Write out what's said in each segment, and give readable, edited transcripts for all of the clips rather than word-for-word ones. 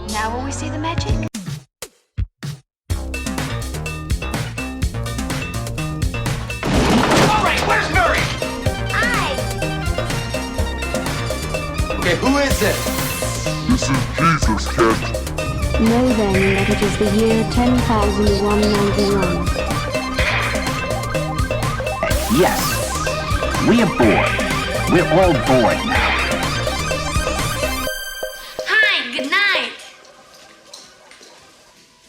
Now will we see the magic? All right, where's Murray? Okay, who is it? This is Jesus, kid. Know then that it is the year 10,191. Yes, we are bored. We're all bored now. Hi, good night.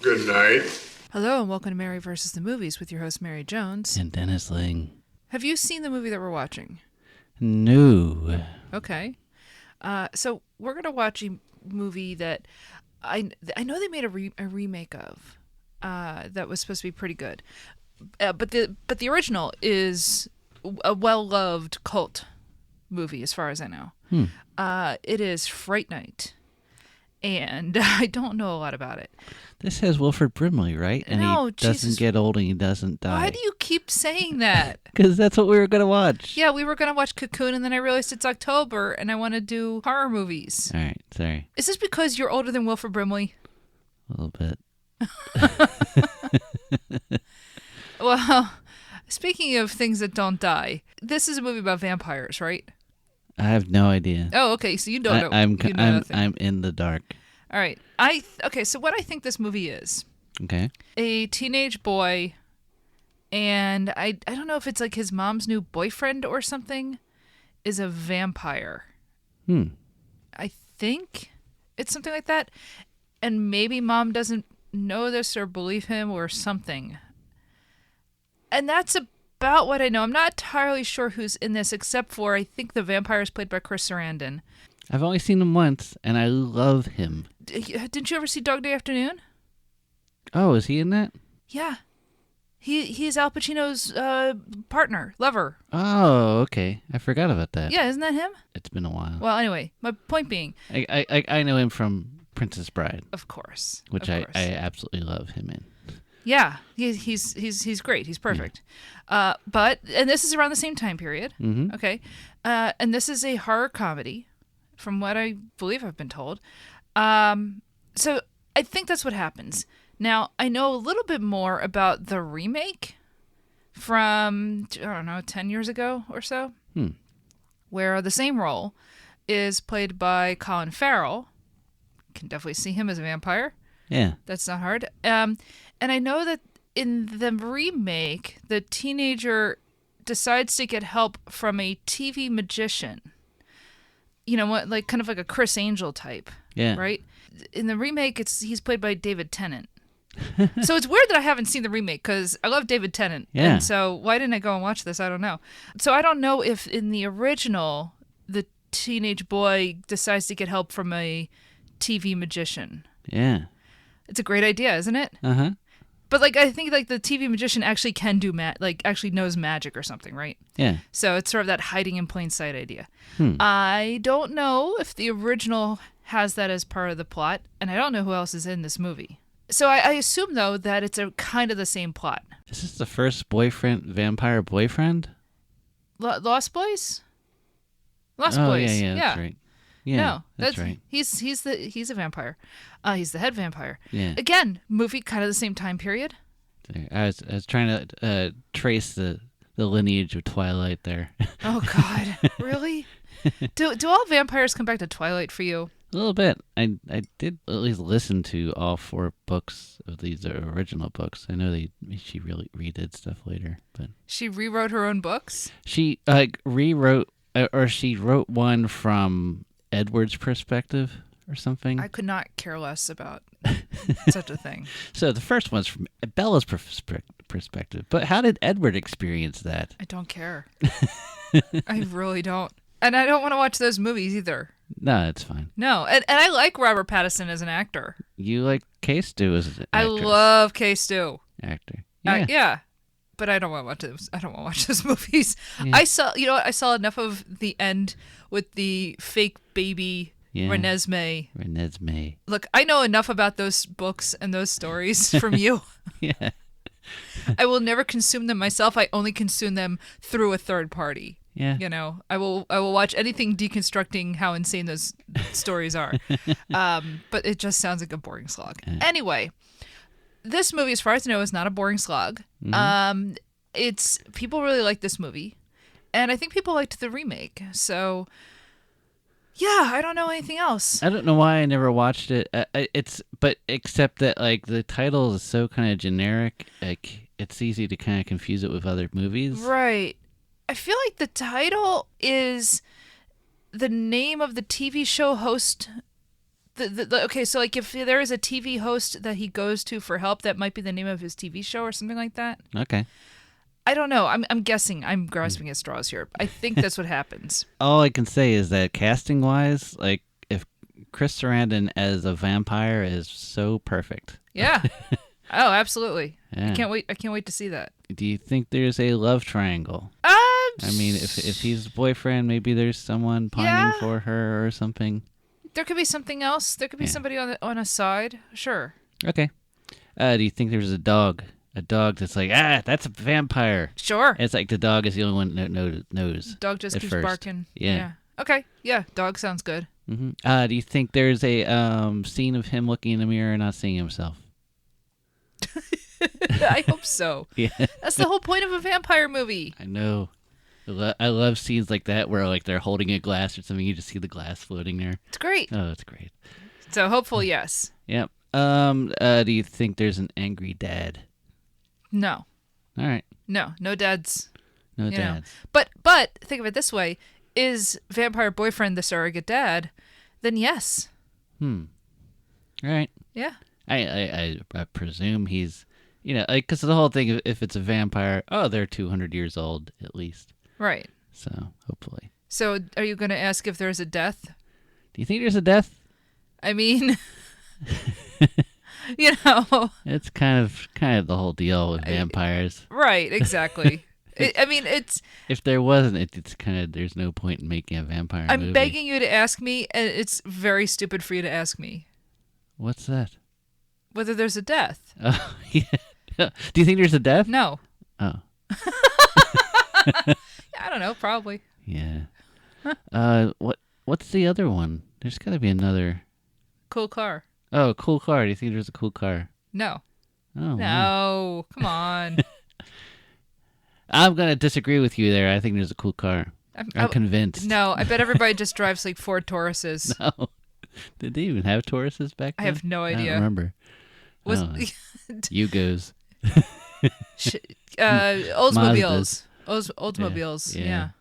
Good night. Hello and welcome to Mary vs. the Movies with your host Mary Jones. And Dennis Ling. Have you seen the movie that we're watching? No. Okay. So we're going to watch a movie that I know they made a remake of that was supposed to be pretty good. But the original is a well-loved cult movie as far as I know. It is Fright Night. And I don't know a lot about it. This has Wilford Brimley, right? And No, he doesn't Jesus. get old and he doesn't die. Why do you keep saying that? Because that's what we were going to watch. Yeah, we were going to watch Cocoon, and then I realized it's October, and I want to do horror movies. All right, sorry. Is this because you're older than Wilford Brimley? A little bit. Well, speaking of things that don't die, this is a movie about vampires, right? I have no idea. Oh, okay, so you don't know. I'm you know nothing. I'm in the dark. All right. Okay, so what I think this movie is, Okay. a teenage boy, and I don't know if it's like his mom's new boyfriend or something, is a vampire. I think it's something like that. And maybe mom doesn't know this or believe him or something. And that's about what I know. I'm not entirely sure who's in this, except for I think the vampire is played by Chris Sarandon. I've only seen him once, and I love him. Didn't you ever see Dog Day Afternoon? Oh, is he in that? Yeah. He's Al Pacino's partner, lover. Oh, okay. I forgot about that. Yeah, isn't that him? It's been a while. Well, anyway, my point being, I know him from Princess Bride, of course, which of I course. absolutely love him in. Yeah, he's great. He's perfect. And this is around the same time period. Mm-hmm. Okay, and this is a horror comedy, from what I believe I've been told. So I think that's what happens. Now I know a little bit more about the remake from 10 years ago or so, where the same role is played by Colin Farrell. Can definitely see him as a vampire. Yeah. That's not hard. And I know that in the remake, the teenager decides to get help from a TV magician. You know what, like kind of like a Chris Angel type. Yeah. Right? In the remake, he's played by David Tennant. So it's weird that I haven't seen the remake because I love David Tennant. Yeah. And so why didn't I go and watch this? I don't know. So I don't know if in the original, the teenage boy decides to get help from a TV magician. Yeah. It's a great idea, isn't it? Uh-huh. But like I think like the TV magician actually can do actually knows magic or something, right? Yeah. So it's sort of that hiding in plain sight idea. I don't know if the original has that as part of the plot, and I don't know who else is in this movie. So I assume though that it's a kind of the same plot. Is this the first vampire boyfriend? Lost Boys? Lost Oh, Boys. yeah, that's right. Yeah, No, that's right. He's a vampire. He's the head vampire. Yeah. Again, movie kind of the same time period. I was trying to trace the lineage of Twilight there. Oh God, really? Do all vampires come back to Twilight for you? A little bit. I did at least listen to all 4 books of these original books. I know she really redid stuff later, but She rewrote her own books? she rewrote or she wrote one from Edward's perspective or something. I could not care less about such a thing. So the first one's from Bella's perspective. But how did Edward experience that? I don't care. I really don't. And I don't want to watch those movies either. No, it's fine. No. And I like Robert Pattinson as an actor. You like K-Stu as an I actor. love K-Stu. Actor. Yeah. Yeah. But I don't want to watch those. I don't want to watch those movies. Yeah. I saw enough of the end with the fake baby Renesmee. Renesmee. Look, I know enough about those books and those stories from you. Yeah. I will never consume them myself. I only consume them through a third party. Yeah. You know, I will watch anything deconstructing how insane those stories are. But it just sounds like a boring slog. Anyway, this movie, as far as I know, is not a boring slog. It's people really like this movie, and I think people liked the remake. So, yeah, I don't know anything else. I don't know why I never watched it. But except that like the title is so kind of generic, like it's easy to kind of confuse it with other movies. Right. I feel like the title is the name of the TV show host. Okay, so like if there is a TV host that he goes to for help, that might be the name of his TV show or something like that. Okay. I don't know. I'm guessing. I'm grasping at straws here. I think that's what happens. All I can say is that casting-wise, like if Chris Sarandon as a vampire is so perfect. Yeah. Oh, absolutely. Yeah. I can't wait to see that. Do you think there's a love triangle? I mean, if he's boyfriend, maybe there's someone pining for her or something. There could be something else. There could be somebody on a side. Sure. Okay. Do you think there's a dog? A dog that's like, that's a vampire. Sure. It's like the dog is the only one that knows. Dog just keeps first. barking. Yeah. Okay. Yeah. Dog sounds good. Mm-hmm. Do you think there's a scene of him looking in the mirror and not seeing himself? I hope so. Yeah. That's the whole point of a vampire movie. I know. I love scenes like that where like they're holding a glass or something. You just see the glass floating there. It's great. Oh, it's great. So hopefully, yes. Yep. Do you think there's an angry dad? No. All right. No dads. No you know. dads. But think of it this way: is vampire boyfriend the surrogate dad? Then yes. All right. Yeah. I presume he's, because the whole thing, if it's a vampire, they're 200 years old at least. Right. So hopefully. So are you going to ask if there's a death? Do you think there's a death? I mean, it's kind of the whole deal with vampires. Right. Exactly. It's. If there wasn't, it's kind of there's no point in making a vampire movie. I'm begging you to ask me, and it's very stupid for you to ask me. What's that? Whether there's a death. Oh, yeah. Do you think there's a death? No. Oh. I don't know. Probably. Yeah. What's the other one? There's got to be another. Cool car. Oh, cool car. Do you think there's a cool car? No. Oh. No. Come on. I'm going to disagree with you there. I think there's a cool car. I'm convinced. No, I bet everybody just drives like Ford Tauruses. No. Did they even have Tauruses back then? I have no idea. I don't remember. Yugos. Oldsmobiles. Oldsmobiles. Yeah.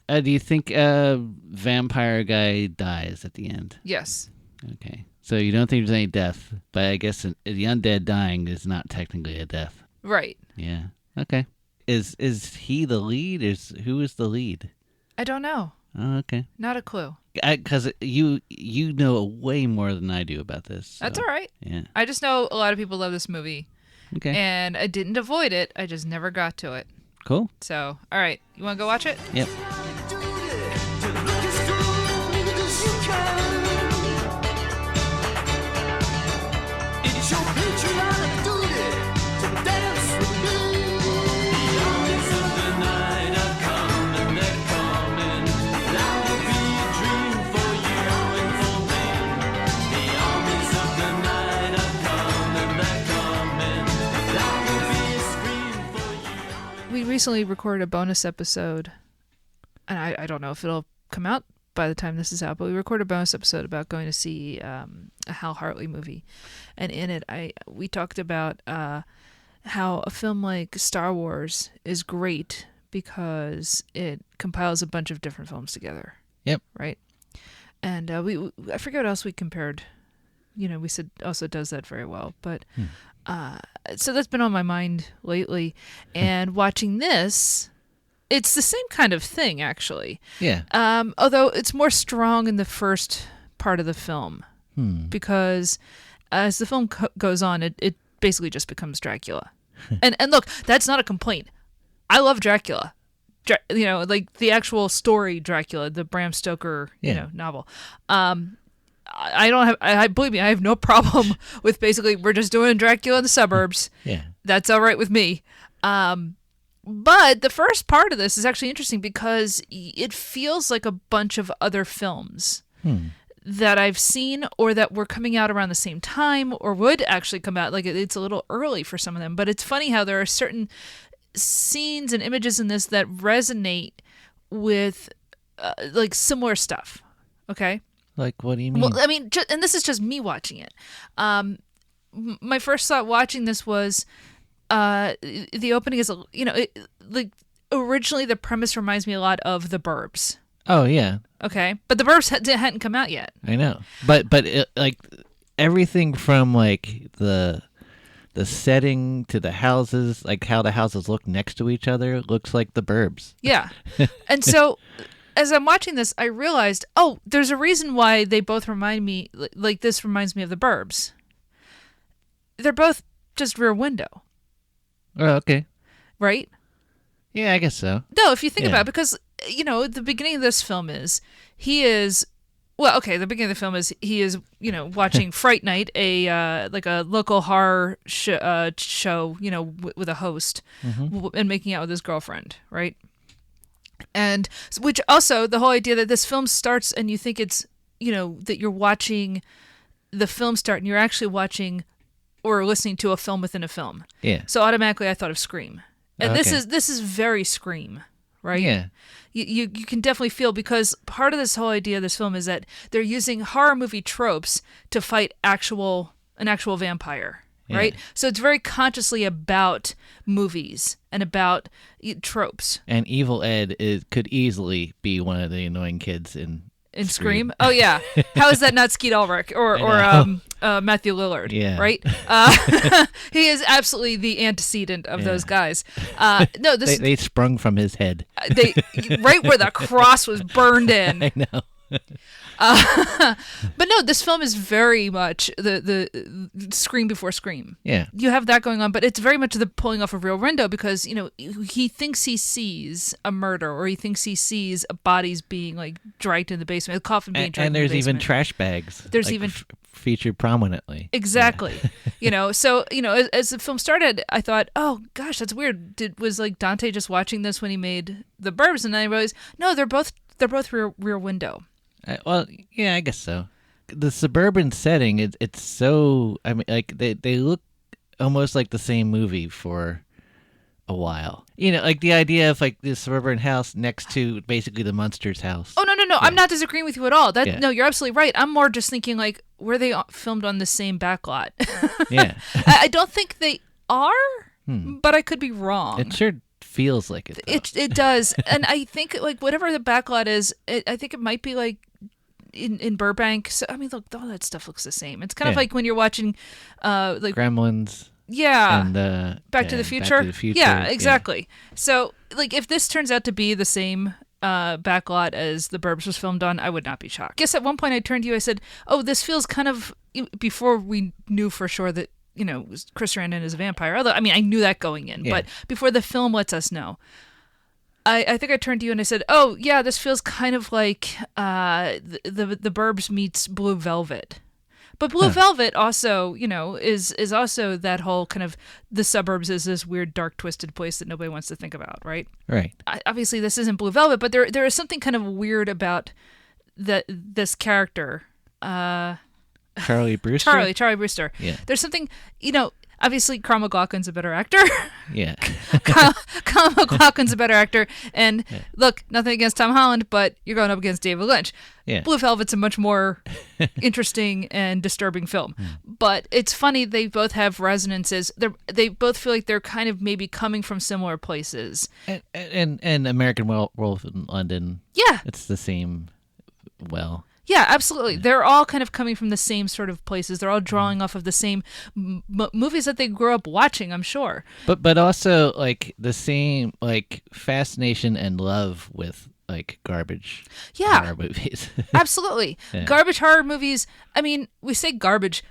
Do you think vampire guy dies at the end? Yes. Okay. So you don't think there's any death, but I guess the undead dying is not technically a death. Right. Yeah. Okay. Is he the lead? Who is the lead? I don't know. Oh, okay. Not a clue. Because you know way more than I do about this. So. That's all right. Yeah. I just know a lot of people love this movie. Okay. And I didn't avoid it. I just never got to it. Cool. So, all right. You want to go watch it? Yep. We recently recorded a bonus episode, and I don't know if it'll come out by the time this is out, but we recorded a bonus episode about going to see a Hal Hartley movie, and in it we talked about how a film like Star Wars is great because it compiles a bunch of different films together. Yep. Right. And I forget what else we compared. We said also does that very well, but. So that's been on my mind lately, and watching this, it's the same kind of thing, actually. Yeah. Although it's more strong in the first part of the film, because as the film goes on, it basically just becomes Dracula. and look, that's not a complaint. I love Dracula. Like the actual story Dracula, the Bram Stoker, novel. Believe me, I have no problem with basically we're just doing Dracula in the suburbs. Yeah. That's all right with me. But But the first part of this is actually interesting because it feels like a bunch of other films that I've seen or that were coming out around the same time or would actually come out. Like it's a little early for some of them. But it's funny how there are certain scenes and images in this that resonate with like similar stuff. Okay? Like, what do you mean? Well, I mean, and this is just me watching it. My first thought watching this was the opening is, like originally the premise reminds me a lot of The Burbs. Oh, yeah. Okay. But The Burbs hadn't come out yet. I know. But like everything from like the setting to the houses, like how the houses look next to each other, looks like The Burbs. Yeah. And so as I'm watching this, I realized, oh, there's a reason why they both remind me, like this reminds me of The Burbs. They're both just Rear Window. Oh, okay. Right? Yeah, I guess so. No, if you think Yeah. about it, because, the beginning of this film is, the beginning of the film is he is, watching Fright Night, a local horror show, with a host and making out with his girlfriend, right? And which also the whole idea that this film starts and you think it's, that you're watching the film start and you're actually watching or listening to a film within a film. Yeah. So automatically I thought of Scream. And Okay. this is very Scream, right? Yeah. You can definitely feel, because part of this whole idea of this film is that they're using horror movie tropes to fight an actual vampire, right? So it's very consciously about movies and about tropes. And Evil Ed could easily be one of the annoying kids in Scream? Oh, yeah. How is that not Skeet Ulrich or Matthew Lillard? Yeah. Right? He is absolutely the antecedent of those guys. No, this they sprung from his head. they right where the cross was burned in. I know. But no, this film is very much the Scream before Scream. Yeah. You have that going on, but it's very much the pulling off of Rear Window because, he thinks he sees a murder or he thinks he sees bodies being like dragged in the basement, a coffin being dragged And in the there's basement. even trash bags. There's like, even featured prominently. Exactly. So, as the film started, I thought, oh gosh, that's weird. Was like Dante just watching this when he made The Burbs? And then I realized, no, they're both Rear Window. Well, yeah, I guess so. The suburban setting, it's so, I mean, like they look almost like the same movie for a while. Like the idea of like this suburban house next to basically the Munsters house. Oh, no. I'm not disagreeing with you at all. Yeah. No, you're absolutely right. I'm more just thinking like, were they filmed on the same backlot? Yeah. I don't think they are, but I could be wrong. It sure feels like it, though. It does. And I think like whatever the backlot is, I think it might be like in Burbank. So I mean, look, all that stuff looks the same. It's kind of like when you're watching like Gremlins. Yeah. And Back to the Future. Back to the Future. Yeah, exactly. So like if this turns out to be the same backlot as The Burbs was filmed on, I would not be shocked. I guess at one point I turned to you, I said, oh, this feels kind of, before we knew for sure that, Chris Sarandon is a vampire. Although, I mean, I knew that going in, but before the film lets us know, I think I turned to you and I said, oh, yeah, this feels kind of like the Burbs meets Blue Velvet. But Blue Velvet also, is also that whole kind of the suburbs is this weird, dark, twisted place that nobody wants to think about, right? Right. Obviously, this isn't Blue Velvet, but there is something kind of weird about this character. Charlie Brewster? Charlie Brewster. Yeah. There's something, obviously Carl McLaughlin's a better actor. Yeah. Carl McLaughlin's a better actor. And look, nothing against Tom Holland, but you're going up against David Lynch. Yeah. Blue Velvet's a much more interesting and disturbing film. But it's funny, they both have resonances. They both feel like they're kind of maybe coming from similar places. And American Wolf in London. Yeah. It's the same, well. Yeah, absolutely. They're all kind of coming from the same sort of places. They're all drawing off of the same movies that they grew up watching, I'm sure. But also like the same like fascination and love with like garbage horror movies. Absolutely. Yeah. Garbage horror movies. I mean, we say garbage.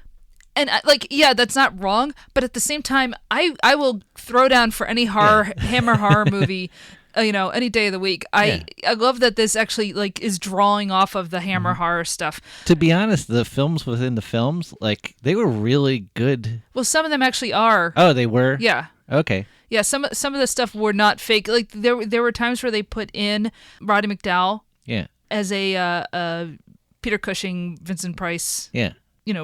And that's not wrong. But at the same time, I will throw down for any Hammer horror movie any day of the week. I love that this actually like is drawing off of the Hammer horror stuff. To be honest, the films within the films, like they were really good. Well, some of them actually are. Oh, they were? Yeah. Okay. Yeah, some of the stuff were not fake. Like there were times where they put in Roddy McDowell Yeah. as a Peter Cushing, Vincent Price, Yeah.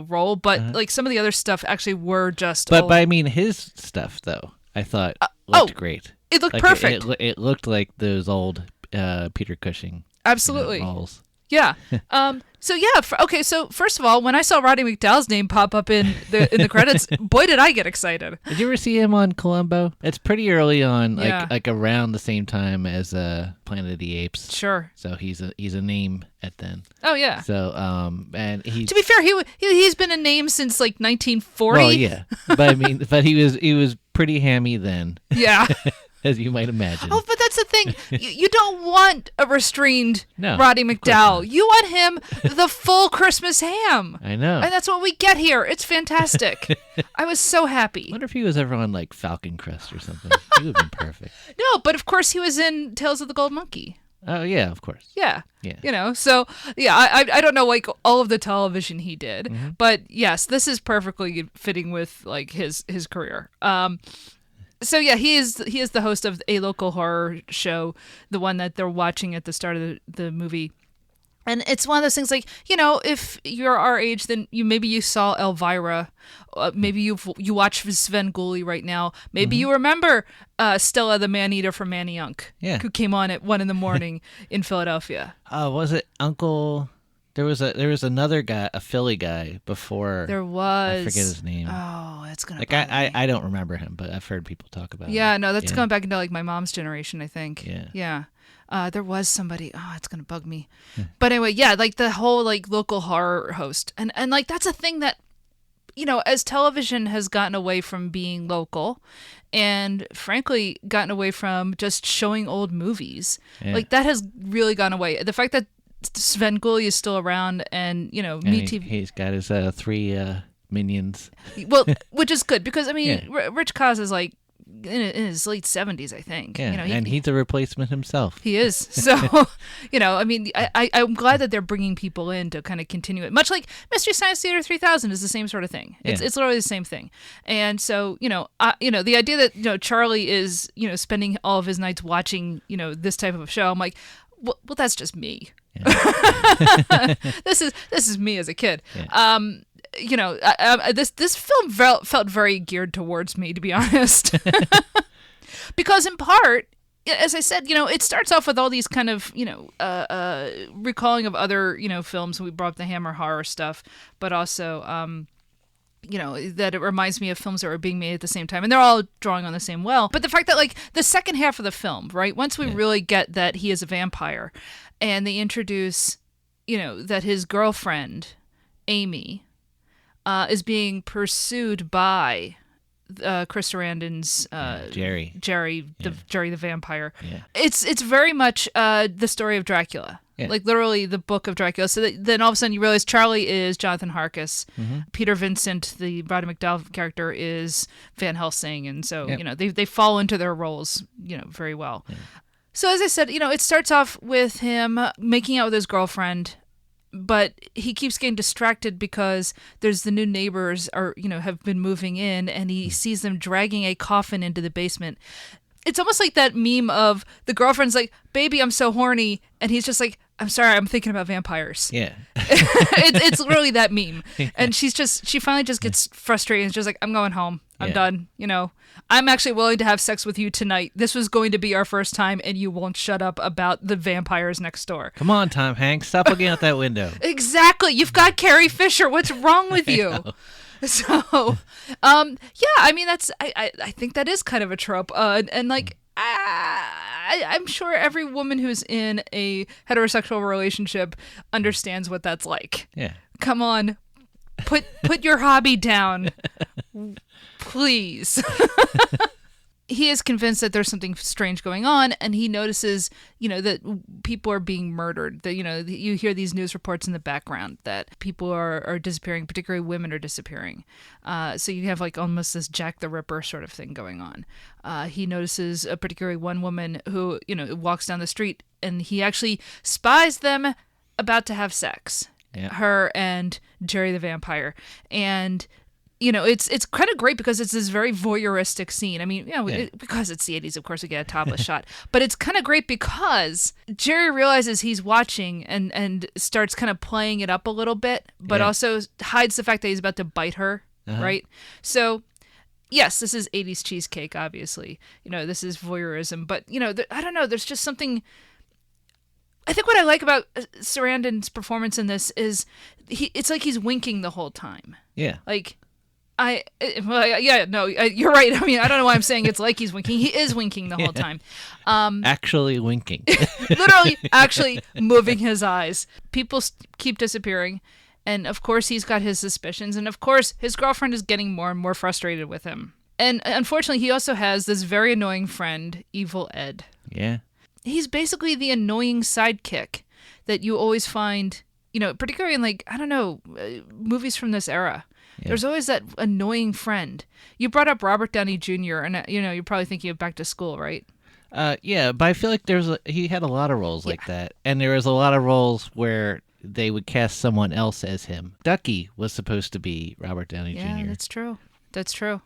role, but like some of the other stuff actually were just. But I mean, his stuff though, I thought looked great. It looked Like, perfect. It looked like those old Peter Cushing. Absolutely. Roles. Yeah. So yeah. So first of all, when I saw Roddy McDowell's name pop up in the credits, boy, did I get excited. Did you ever see him on Columbo? It's pretty early on, Yeah. like around the same time as Planet of the Apes. Sure. So he's a name at then. Oh yeah. So and he. To be fair, he's been a name since like 1940. Well, yeah, but I mean, but he was pretty hammy then, Yeah. as you might imagine. Oh, but that's the thing. You don't want a restrained No, Roddy of course McDowell. not. You want him the full Christmas ham. I know. And that's what we get here. It's fantastic. I was so happy. I wonder if he was ever on like Falcon Crest or something. He would have been perfect. No, but of course he was in Tales of the Gold Monkey. Oh yeah, of course. Yeah. Yeah. So yeah, I don't know like all of the television he did, but yes, this is perfectly fitting with like his career. So yeah, he is the host of a local horror show, the one that they're watching at the start of the movie. And it's one of those things like, if you're our age, then maybe you saw Elvira, maybe you watch Svengoolie right now. Maybe you remember Stella the Man-Eater from Manayunk, who came on at 1 a.m. in Philadelphia. Was it Uncle? There was another guy, a Philly guy before. There was. I forget his name. Oh, that's gonna. Like bother me. I don't remember him, but I've heard people talk about him. Yeah, no, that's going back into like my mom's generation, I think. Yeah. Yeah. There was somebody. Oh, it's gonna bug me. But anyway, yeah, like the whole like local horror host, and like that's a thing that, as television has gotten away from being local, and frankly gotten away from just showing old movies, like that has really gone away. The fact that Svengoolie is still around, and He's got his 3 minions. Well, which is good because I mean, Rich Kaz is like in his late 70s, I think. Yeah, and he's a replacement himself. He is. So, I mean, I'm glad that they're bringing people in to kind of continue it. Much like Mystery Science Theater 3000 is the same sort of thing. It's literally the same thing. And so, the idea that, Charlie is, spending all of his nights watching, this type of show, I'm like, well, that's just me. Yeah. This is me as a kid. Yeah. This film felt very geared towards me, to be honest, because in part, as I said, it starts off with all these kind of, recalling of other, films. We brought up the Hammer horror stuff, but also, that it reminds me of films that were being made at the same time, and they're all drawing on the same well. But the fact that like the second half of the film, right, once we really get that he is a vampire, and they introduce, that his girlfriend, Amy, is being pursued by Chris Sarandon's Jerry the vampire. Yeah. It's very much the story of Dracula. Yeah. Like literally the book of Dracula. So then all of a sudden you realize Charlie is Jonathan Harkis. Mm-hmm. Peter Vincent, the Roddy McDowell character, is Van Helsing, and so they fall into their roles very well. Yeah. So as I said, it starts off with him making out with his girlfriend, but he keeps getting distracted because there's the new neighbors have been moving in, and he sees them dragging a coffin into the basement. It's almost like that meme of the girlfriend's like, "Baby, I'm so horny," and he's just like, "I'm sorry, I'm thinking about vampires." Yeah. it's literally that meme. And she finally just gets frustrated and is just like, "I'm going home. I'm done. I'm actually willing to have sex with you tonight. This was going to be our first time, and you won't shut up about the vampires next door." Come on, Tom Hanks, stop looking out that window. Exactly. You've got Carrie Fisher. What's wrong with you? So, I mean, I think that is kind of a trope. And like, I'm sure every woman who's in a heterosexual relationship understands what that's like. Yeah. Come on, put your hobby down, please. He is convinced that there's something strange going on, and he notices, that people are being murdered. That, you hear these news reports in the background that people are disappearing, particularly women are disappearing. So you have like almost this Jack the Ripper sort of thing going on. He notices particularly one woman who, walks down the street, and he actually spies them about to have sex. Yeah. Her and Jerry the vampire. And it's kind of great because it's this very voyeuristic scene. I mean, Yeah. because it's the 80s, of course, we get a topless shot. But it's kind of great because Jerry realizes he's watching and starts kind of playing it up a little bit, but Yeah. also hides the fact that he's about to bite her, right? So, yes, this is 80s cheesecake, obviously. This is voyeurism. But, I don't know, there's just something... I think what I like about Sarandon's performance in this is it's like he's winking the whole time. Yeah. Like... you're right. I mean, I don't know why I'm saying it's like he's winking. He is winking the whole time. Actually winking. Literally, actually moving his eyes. People keep disappearing. And of course, he's got his suspicions. And of course, his girlfriend is getting more and more frustrated with him. And unfortunately, he also has this very annoying friend, Evil Ed. Yeah. He's basically the annoying sidekick that you always find, particularly in movies from this era. Yeah. There's always that annoying friend. You brought up Robert Downey Jr. and you're probably thinking of Back to School, right? Yeah, but I feel like he had a lot of roles like that, and there was a lot of roles where they would cast someone else as him. Ducky was supposed to be Robert Downey Jr. Yeah, that's true.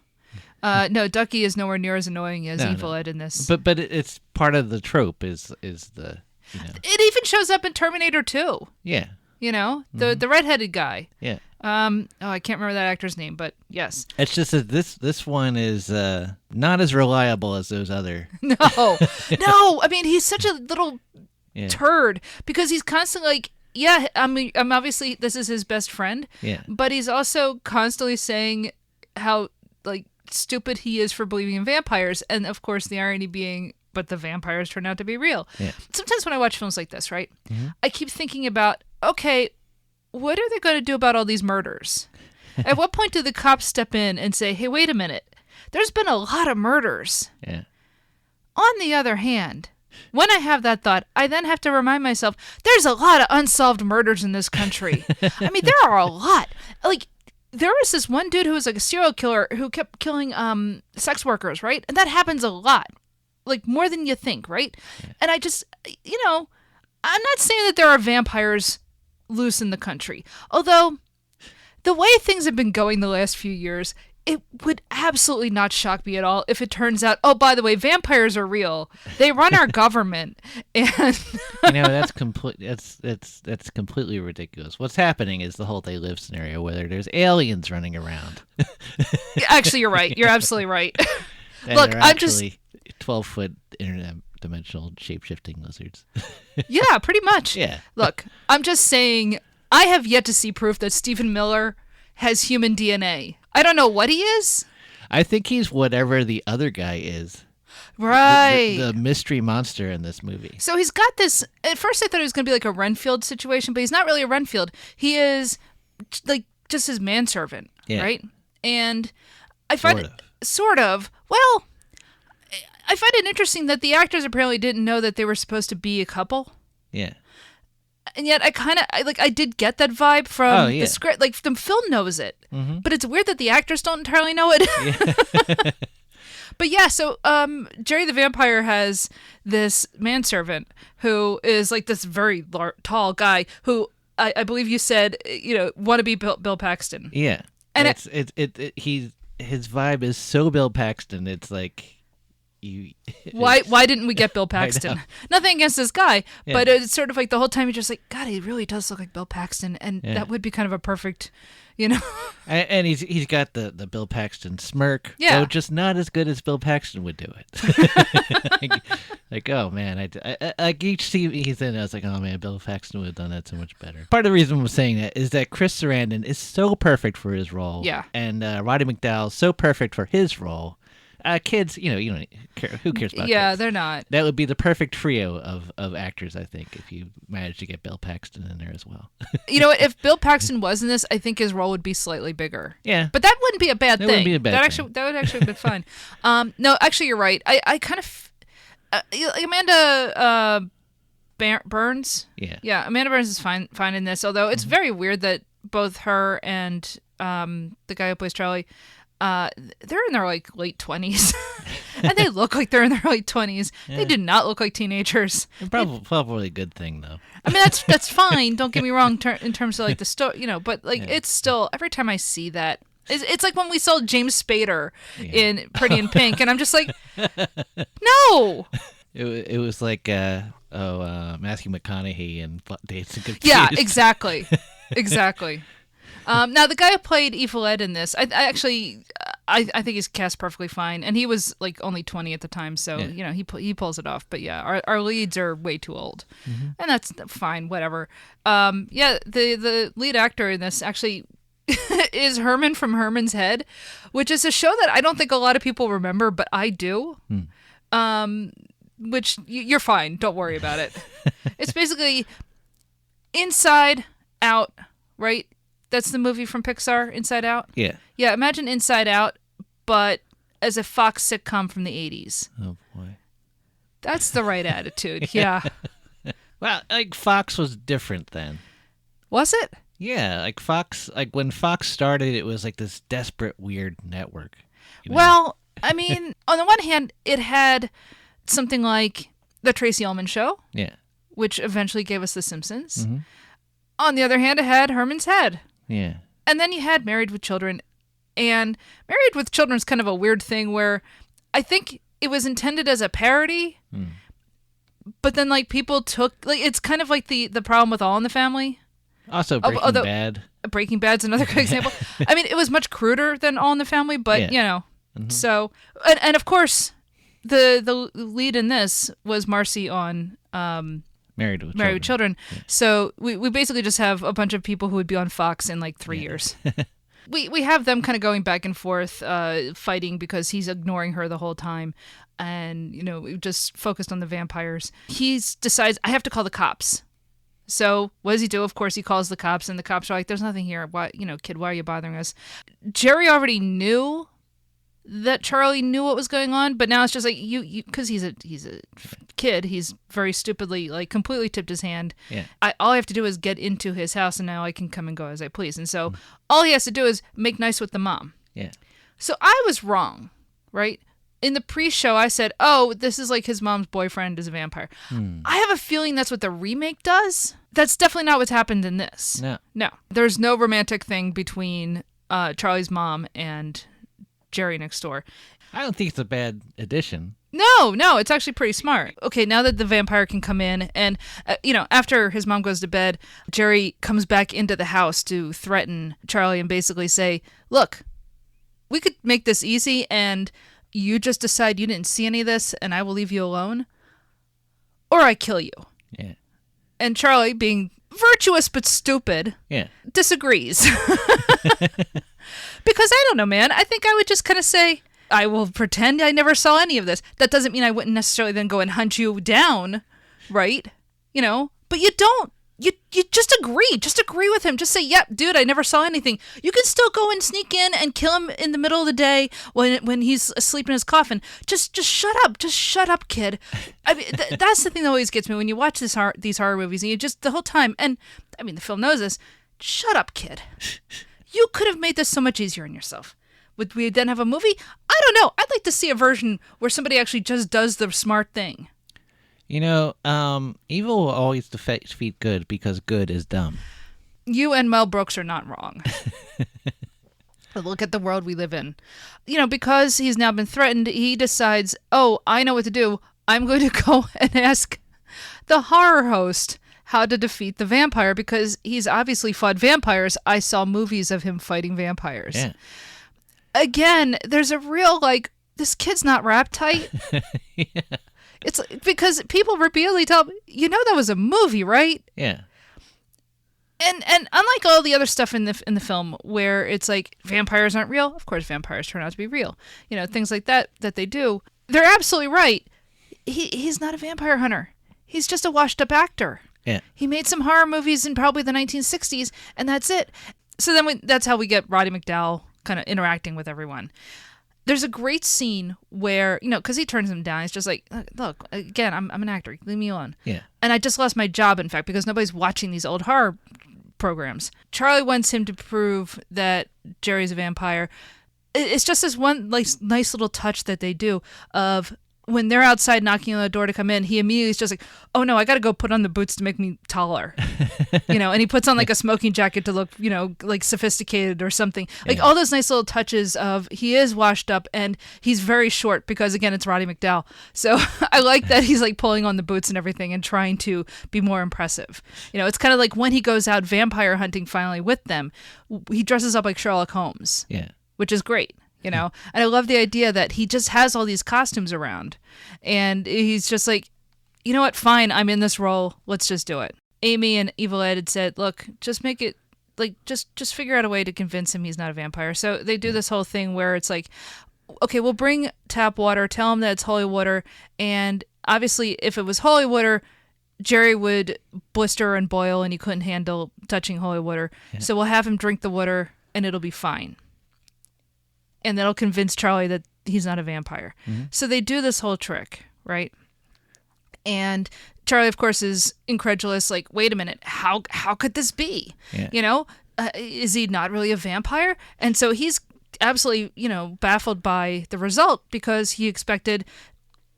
No, Ducky is nowhere near as annoying as Evil Ed in this. But it's part of the trope is the It even shows up in Terminator 2. Yeah. The redheaded guy. Yeah. I can't remember that actor's name, but yes. It's just that this one is not as reliable as those other. No. I mean, he's such a little turd because he's constantly like, I'm obviously this is his best friend. Yeah. But he's also constantly saying how like stupid he is for believing in vampires, and of course the irony being, but the vampires turn out to be real. Yeah. Sometimes when I watch films like this, right, I keep thinking about, okay, what are they going to do about all these murders? At what point do the cops step in and say, hey, wait a minute, there's been a lot of murders. Yeah. On the other hand, when I have that thought, I then have to remind myself, there's a lot of unsolved murders in this country. I mean, there are a lot. Like, there was this one dude who was like a serial killer who kept killing sex workers, right? And that happens a lot. Like, more than you think, right? Yeah. And I just, I'm not saying that there are vampires loose in the country. Although, the way things have been going the last few years, it would absolutely not shock me at all if it turns out, oh, by the way, vampires are real. They run our government. And that's that's completely ridiculous. What's happening is the whole they live scenario where there's aliens running around. Actually, you're right. You're absolutely right. Look, I'm just 12-foot interdimensional shape-shifting lizards. Yeah, pretty much. Yeah. Look, I'm just saying I have yet to see proof that Stephen Miller has human DNA. I don't know what he is. I think he's whatever the other guy is. Right. The mystery monster in this movie. So he's got this... At first I thought it was going to be like a Renfield situation, but he's not really a Renfield. He is like just his manservant, right? And I find Sort of. Well, I find it interesting that the actors apparently didn't know that they were supposed to be a couple. Yeah. And yet I did get that vibe from the script. Like, the film knows it. Mm-hmm. But it's weird that the actors don't entirely know it. Yeah. But yeah, so Jerry the Vampire has this manservant who is like this very tall guy who I believe you said, want to be Bill Paxton. Yeah. And his vibe is so Bill Paxton. It's like... Why didn't we get Bill Paxton? Nothing against this guy, but it's sort of like the whole time you're just like, God, he really does look like Bill Paxton, and that would be kind of a perfect, And he's got the Bill Paxton smirk, though just not as good as Bill Paxton would do it. like oh man, I like each scene he's in, I was like, oh man, Bill Paxton would have done that so much better. Part of the reason I'm saying that is that Chris Sarandon is so perfect for his role, and Roddy McDowell so perfect for his role. Kids, you don't care. Who cares about kids? Yeah, they're not. That would be the perfect trio of actors, I think, if you managed to get Bill Paxton in there as well. You know what? If Bill Paxton was in this, I think his role would be slightly bigger. Yeah. But that wouldn't be a bad thing. That wouldn't be a bad thing. That would actually be fine. No, actually, you're right. I kind of... Amanda Burns? Yeah. Yeah, Amanda Burns is fine in this, although it's very weird that both her and the guy who plays Charlie... they're in their like late 20s and they look like they're in their late 20s. They did not look like teenagers. Probably a good thing though. I mean, that's fine, don't get me wrong, in terms of like the story, but like it's still, every time I see that, It's like when we saw James Spader in Pretty in Pink, and I'm just like, no. It was like Matthew McConaughey and Dazed and Confused. Yeah, exactly. Now the guy who played Evil Ed in this, I think he's cast perfectly fine, and he was like only 20 at the time, so he pulls it off. But yeah, our leads are way too old, and that's fine, whatever. The lead actor in this actually is Herman from Herman's Head, which is a show that I don't think a lot of people remember, but I do. Which you're fine, don't worry about it. It's basically Inside Out, right? That's the movie from Pixar, Inside Out? Yeah. Yeah, imagine Inside Out, but as a Fox sitcom from the 80s. Oh, boy. That's the right attitude, yeah. Well, like, Fox was different then. Was it? Yeah, like Fox, like when Fox started, it was like this desperate, weird network. You know? Well, I mean, on the one hand, it had something like The Tracy Ullman Show. Yeah. Which eventually gave us The Simpsons. On the other hand, it had Herman's Head. Yeah. And then you had Married with Children. And Married with Children is kind of a weird thing where I think it was intended as a parody. But then, like, people took... like, it's kind of like the problem with All in the Family. Also Breaking Bad. Breaking Bad's another good example. I mean, it was much cruder than All in the Family, but, you know. So... And of course, the lead in this was Marcy on... Married with Children. Yeah. So we basically just have a bunch of people who would be on Fox in like 3 years. We have them kind of going back and forth, fighting because he's ignoring her the whole time. And, you know, we've just focused on the vampires. He decides, I have to call the cops. So what does he do? Of course, he calls the cops, and the cops are like, there's nothing here. Why, you know, kid, why are you bothering us? Jerry already knew that Charlie knew what was going on, but now it's just like you because he's a kid, he's very stupidly like completely tipped his hand. Yeah. All I have to do is get into his house, and now I can come and go as I please. And so all he has to do is make nice with the mom. Yeah. So I was wrong, right? In the pre-show, I said, "Oh, this is like his mom's boyfriend is a vampire." I have a feeling that's what the remake does. That's definitely not what's happened in this. No. There's no romantic thing between Charlie's mom and Jerry next door. I don't think it's a bad addition. No, it's actually pretty smart. Okay, now that the vampire can come in and, after his mom goes to bed, Jerry comes back into the house to threaten Charlie and basically say, look, we could make this easy and you just decide you didn't see any of this and I will leave you alone, or I kill you. Yeah. And Charlie, being virtuous but stupid, disagrees. Because I don't know, man. I think I would just kind of say, I will pretend I never saw any of this. That doesn't mean I wouldn't necessarily then go and hunt you down, right? You know, but you don't. You just agree. Just agree with him. Just say, yep, dude, I never saw anything. You can still go and sneak in and kill him in the middle of the day when he's asleep in his coffin. Just shut up. Just shut up, kid. I mean, that's the thing that always gets me when you watch these horror movies and you just the whole time. And I mean, the film knows this. Shut up, kid. You could have made this so much easier on yourself. Would we then have a movie? I don't know. I'd like to see a version where somebody actually just does the smart thing. You know, evil will always defeat good because good is dumb. You and Mel Brooks are not wrong. But look at the world we live in. You know, because he's now been threatened, he decides, oh, I know what to do. I'm going to go and ask the horror host how to defeat the vampire because he's obviously fought vampires. I saw movies of him fighting vampires. Yeah. Again, there's a real, like, this kid's not rap tight. Yeah. It's because people repeatedly tell me, you know that was a movie, right? Yeah. And unlike all the other stuff in the film where it's like vampires aren't real, of course vampires turn out to be real. You know, things like that they do. They're absolutely right. He's not a vampire hunter. He's just a washed up actor. Yeah. He made some horror movies in probably the 1960s, and that's it. So then that's how we get Roddy McDowell kind of interacting with everyone. There's a great scene where, you know, because he turns him down. He's just like, look, again, I'm an actor. Leave me alone. Yeah. And I just lost my job, in fact, because nobody's watching these old horror programs. Charlie wants him to prove that Jerry's a vampire. It's just this one like nice little touch that they do of, when they're outside knocking on the door to come in, he immediately is just like, oh no, I got to go put on the boots to make me taller. And he puts on like a smoking jacket to look, like sophisticated or something. Like all those nice little touches of he is washed up and he's very short because again, it's Roddy McDowell. So I like that he's like pulling on the boots and everything and trying to be more impressive. It's kind of like when he goes out vampire hunting finally with them, he dresses up like Sherlock Holmes. Yeah. Which is great. And I love the idea that he just has all these costumes around and he's just like, you know what? Fine. I'm in this role. Let's just do it. Amy and Evil Ed had said, look, just make it like, just figure out a way to convince him he's not a vampire. So they do this whole thing where it's like, okay, we'll bring tap water, tell him that it's holy water. And obviously if it was holy water, Jerry would blister and boil and he couldn't handle touching holy water. Yeah. So we'll have him drink the water and it'll be fine. And that'll convince Charlie that he's not a vampire. Mm-hmm. So they do this whole trick, right? And Charlie, of course, is incredulous. Like, wait a minute, how could this be? Yeah. Is he not really a vampire? And so he's absolutely, baffled by the result because he expected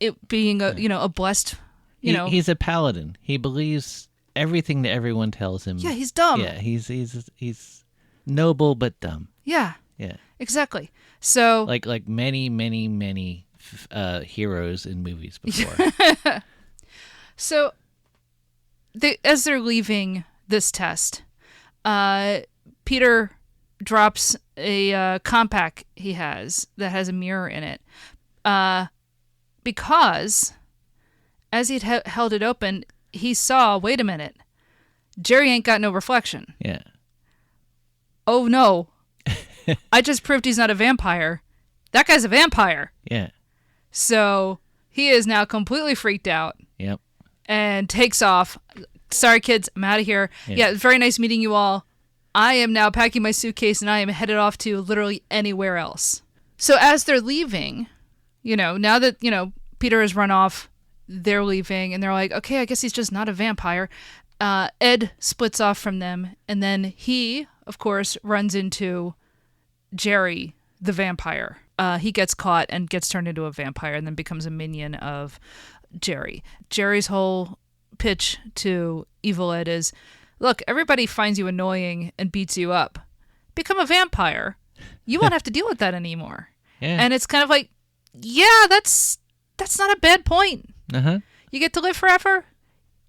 it being a blessed, He's a paladin. He believes everything that everyone tells him. Yeah, he's dumb. Yeah, he's noble but dumb. Yeah. Yeah. Exactly. So like many heroes in movies before. So as they're leaving this test, Peter drops a compact he has that has a mirror in it, because as he'd held it open, he saw, wait a minute, Jerry ain't got no reflection. Yeah. Oh no. I just proved he's not a vampire. That guy's a vampire. Yeah. So he is now completely freaked out. Yep. And takes off. Sorry, kids, I'm out of here. Yeah, very nice meeting you all. I am now packing my suitcase and I am headed off to literally anywhere else. So as they're leaving, now that, Peter has run off, they're leaving and they're like, okay, I guess he's just not a vampire. Ed splits off from them and then he, of course, runs into Jerry, the vampire. He gets caught and gets turned into a vampire and then becomes a minion of Jerry. Jerry's whole pitch to Evil Ed is, look, everybody finds you annoying and beats you up. Become a vampire. You won't have to deal with that anymore. Yeah. And it's kind of like, yeah, that's not a bad point. Uh-huh. You get to live forever.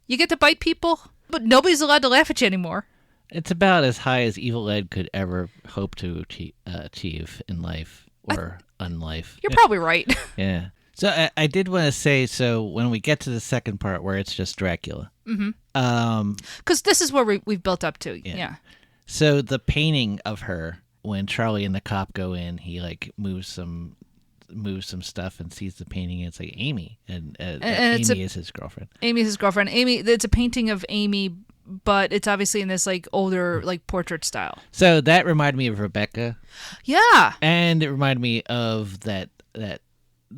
You get to bite people, but nobody's allowed to laugh at you anymore. It's about as high as Evil Ed could ever hope to achieve in life or unlife. You're probably right. Yeah. So I did want to say, so when we get to the second part where it's just Dracula. Mm-hmm. Because this is where we've built up to. Yeah. So the painting of her, when Charlie and the cop go in, he like moves some stuff and sees the painting. And it's like Amy. And Amy is his girlfriend. Amy is his girlfriend. Amy, it's a painting of Amy, but it's obviously in this like older like portrait style. So that reminded me of Rebecca. Yeah. And it reminded me of that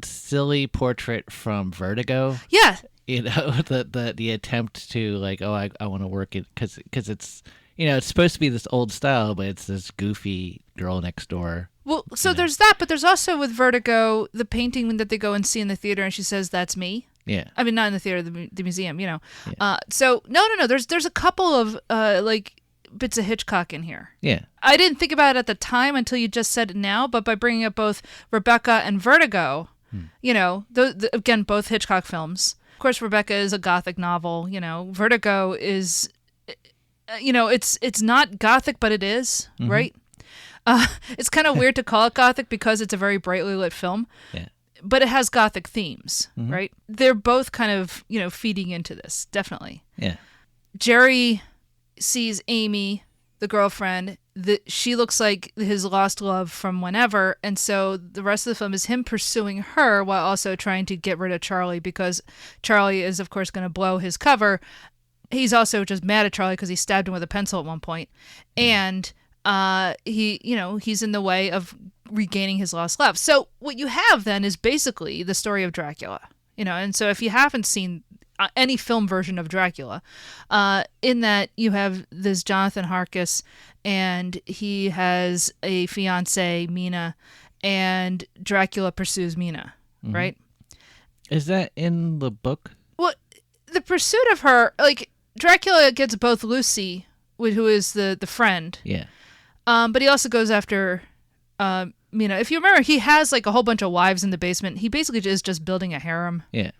silly portrait from Vertigo. Yeah. The attempt to like, oh, I want to work it because it's it's supposed to be this old style, but it's this goofy girl next door. Well, so there's that, but there's also with Vertigo the painting that they go and see in the theater, and she says, "That's me." Yeah. I mean, not in the theater, the museum, Yeah. So no. There's a couple of like bits of Hitchcock in here. Yeah. I didn't think about it at the time until you just said it now, but by bringing up both Rebecca and Vertigo, again, both Hitchcock films. Of course, Rebecca is a Gothic novel. Vertigo is, it's not Gothic, but it is, mm-hmm. right? It's kind of weird to call it Gothic because it's a very brightly lit film. Yeah. But it has Gothic themes, mm-hmm. right? They're both kind of, feeding into this, definitely. Yeah. Jerry sees Amy, the girlfriend. She looks like his lost love from whenever, and so the rest of the film is him pursuing her while also trying to get rid of Charlie because Charlie is, of course, going to blow his cover. He's also just mad at Charlie because he stabbed him with a pencil at one point, and he's in the way of regaining his lost love. So what you have then is basically the story of Dracula, and so if you haven't seen any film version of Dracula, in that you have this Jonathan Harkis and he has a fiancée, Mina, and Dracula pursues Mina, mm-hmm. right? Is that in the book? Well, the pursuit of her, like Dracula gets both Lucy, who is the friend, Yeah. but he also goes after Mina. If you remember, he has like a whole bunch of wives in the basement. He basically is just building a harem. Yeah.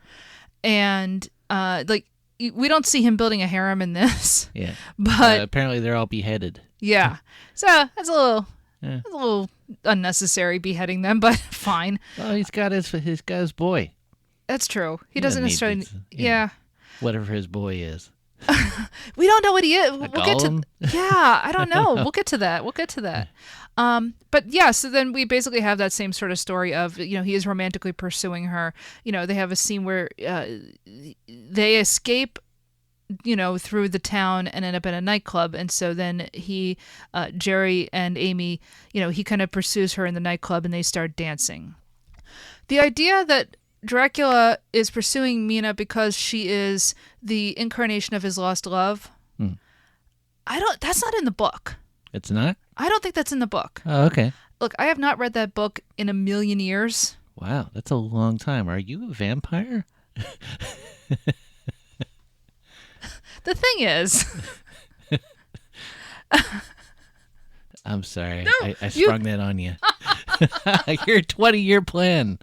And like we don't see him building a harem in this. Yeah. But apparently they're all beheaded. yeah, so that's a little unnecessary beheading them, but fine. Well, he's got his boy. That's true. He doesn't doesn't necessarily. need it, Yeah. Whatever his boy is. We don't know what he is. A We'll get to. golem? Yeah, I don't know. We'll get to that. But yeah, so then we basically have that same sort of story of, he is romantically pursuing her. They have a scene where they escape, through the town and end up in a nightclub. And so then Jerry and Amy, he kind of pursues her in the nightclub and they start dancing. The idea that Dracula is pursuing Mina because she is the incarnation of his lost love. That's not in the book. It's not? I don't think that's in the book. Oh, okay. Look, I have not read that book in a million years. Wow, that's a long time. Are you a vampire? The thing is... I'm sorry. No, I sprung that on you. Your 20-year plan.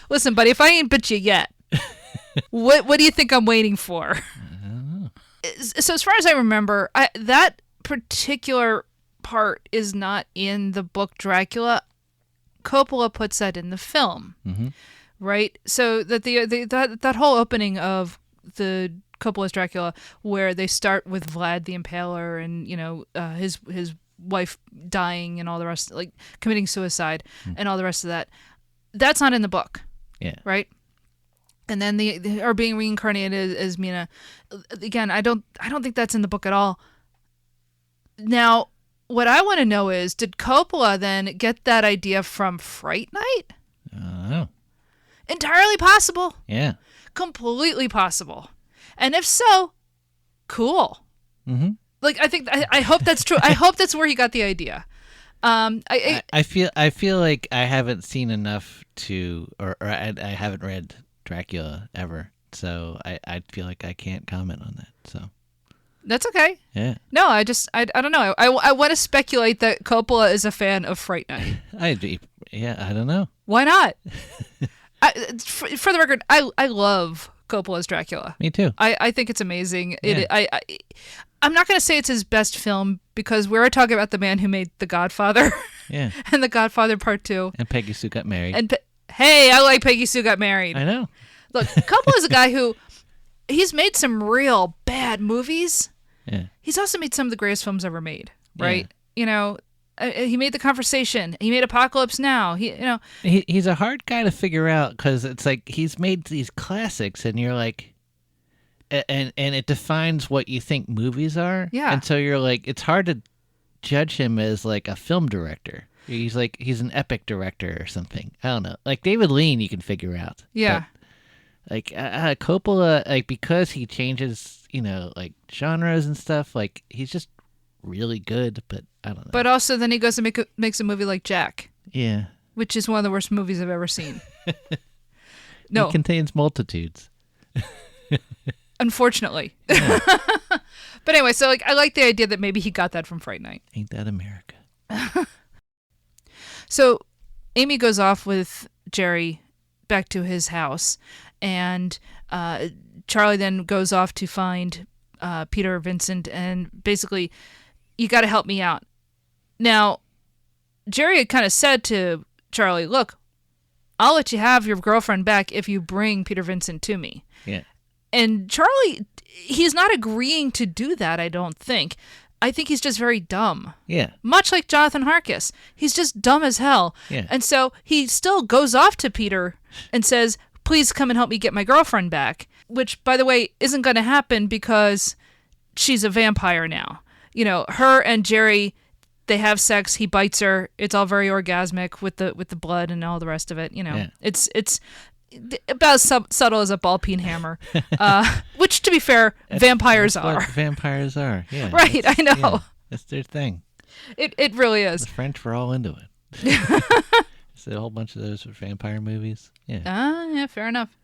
Listen, buddy, if I ain't bit you yet, what do you think I'm waiting for? I don't know. So as far as I remember, that particular part is not in the book Dracula. Coppola puts that in the film, right? So that that whole opening of the Coppola's Dracula, where they start with Vlad the Impaler and his wife dying and all the rest, like committing suicide and all the rest of that. That's not in the book. Yeah. Right. And then they are being reincarnated as Mina. Again, I don't think that's in the book at all. Now, what I want to know is, did Coppola then get that idea from Fright Night? Oh. Entirely possible. Yeah. Completely possible. And if so, cool. Mm-hmm. Like, I hope that's true. I hope that's where he got the idea. I feel like I haven't seen enough or I haven't read Dracula ever, so I feel like I can't comment on that. So that's okay. Yeah. No, I don't know. I want to speculate that Coppola is a fan of Fright Night. I don't know. Why not? For the record, I love Coppola's Dracula. Me too. I think it's amazing. Yeah. I'm not going to say it's his best film because we're talking about the man who made The Godfather. Yeah. And The Godfather Part 2. And Peggy Sue Got Married. And hey, I like Peggy Sue Got Married. I know. Look, Coppola's a guy who he's made some real bad movies. Yeah. He's also made some of the greatest films ever made, right? Yeah. He made The Conversation. He made Apocalypse Now. He's a hard guy to figure out because it's like he's made these classics and you're like, and it defines what you think movies are. Yeah. And so you're like, it's hard to judge him as like a film director. He's an epic director or something. I don't know. Like David Lean, you can figure out. Yeah. But, like Coppola, like because he changes, like genres and stuff. Like he's just really good, but I don't know. But also, then he goes and makes a movie like Jack. Yeah. Which is one of the worst movies I've ever seen. No. It contains multitudes. Unfortunately. Yeah. But anyway, so I like the idea that maybe he got that from Fright Night. Ain't that America? So Amy goes off with Jerry back to his house, and Charlie then goes off to find Peter Vincent, and basically, you got to help me out. Now, Jerry had kind of said to Charlie, look, I'll let you have your girlfriend back if you bring Peter Vincent to me. Yeah. And Charlie, he's not agreeing to do that, I don't think. I think he's just very dumb. Yeah. Much like Jonathan Harkis. He's just dumb as hell. Yeah. And so he still goes off to Peter and says, please come and help me get my girlfriend back. Which, by the way, isn't going to happen because she's a vampire now. Her and Jerry, they have sex. He bites her. It's all very orgasmic with the blood and all the rest of it. Yeah. It's about as subtle as a ball-peen hammer, which, to be fair, vampires that's are. What vampires are, yeah. Right, I know. Yeah, that's their thing. It really is. The French were all into it. So a whole bunch of those were vampire movies. Yeah. Yeah, fair enough.